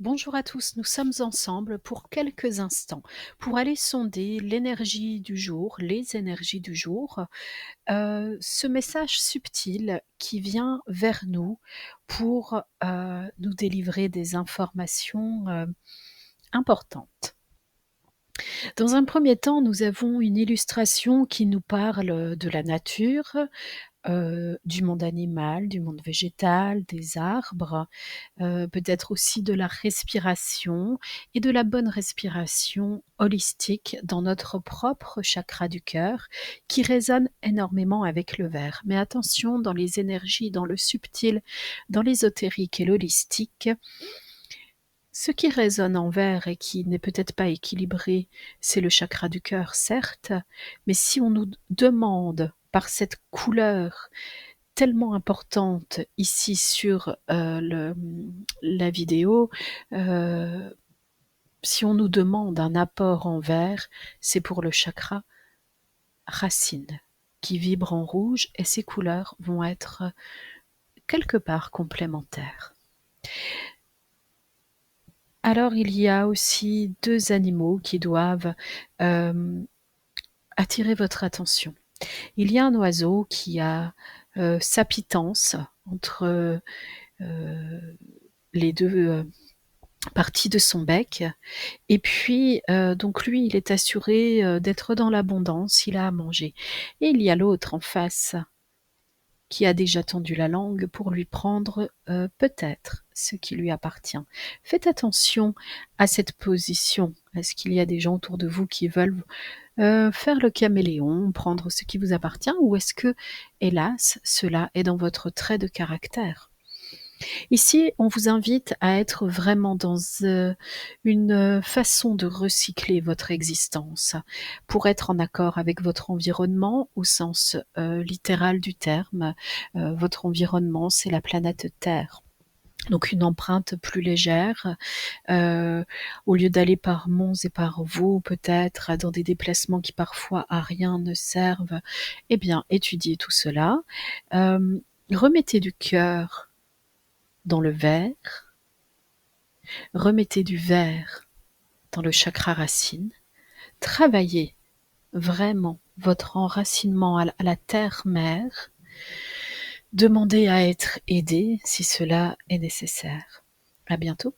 Bonjour à tous, nous sommes ensemble pour quelques instants pour aller sonder l'énergie du jour, les énergies du jour, ce message subtil qui vient vers nous pour, nous délivrer des informations, importantes. Dans un premier temps, nous avons une illustration qui nous parle de la nature, du monde animal, du monde végétal, des arbres, peut-être aussi de la respiration et de la bonne respiration holistique dans notre propre chakra du cœur qui résonne énormément avec le vert. Mais attention, dans les énergies, dans le subtil, dans l'ésotérique et l'holistique, ce qui résonne en vert et qui n'est peut-être pas équilibré, c'est le chakra du cœur, certes, mais si on nous demande par cette couleur tellement importante ici sur, la vidéo, heu, si on nous demande un apport en vert, c'est pour le chakra racine qui vibre en rouge et ces couleurs vont être quelque part complémentaires. Alors il y a aussi 2 animaux qui doivent, hem, attirer votre attention. Il y a un oiseau qui a, sa pitance entre, les 2 partie de son bec et puis, donc lui, il est assuré, d'être dans l'abondance, il a à manger et il y a l'autre en face qui a déjà tendu la langue pour lui prendre, peut-être ce qui lui appartient. Faites attention à cette position. Est-ce qu'il y a des gens autour de vous qui veulent, faire le caméléon, prendre ce qui vous appartient ou est-ce que, hélas, cela est dans votre trait de caractère? Ici, on vous invite à être vraiment dans, une, façon de recycler votre existence, pour être en accord avec votre environnement au sens, littéral du terme. Votre environnement, c'est la planète Terre. Donc une empreinte plus légère, au lieu d'aller par monts et par vaux peut-être, dans des déplacements qui parfois à rien ne servent, eh bien étudiez tout cela. Remettez du cœur dans le vert, remettez du vert dans le chakra racine, travaillez vraiment votre enracinement à la terre-mère, demandez à être aidé si cela est nécessaire. À bientôt.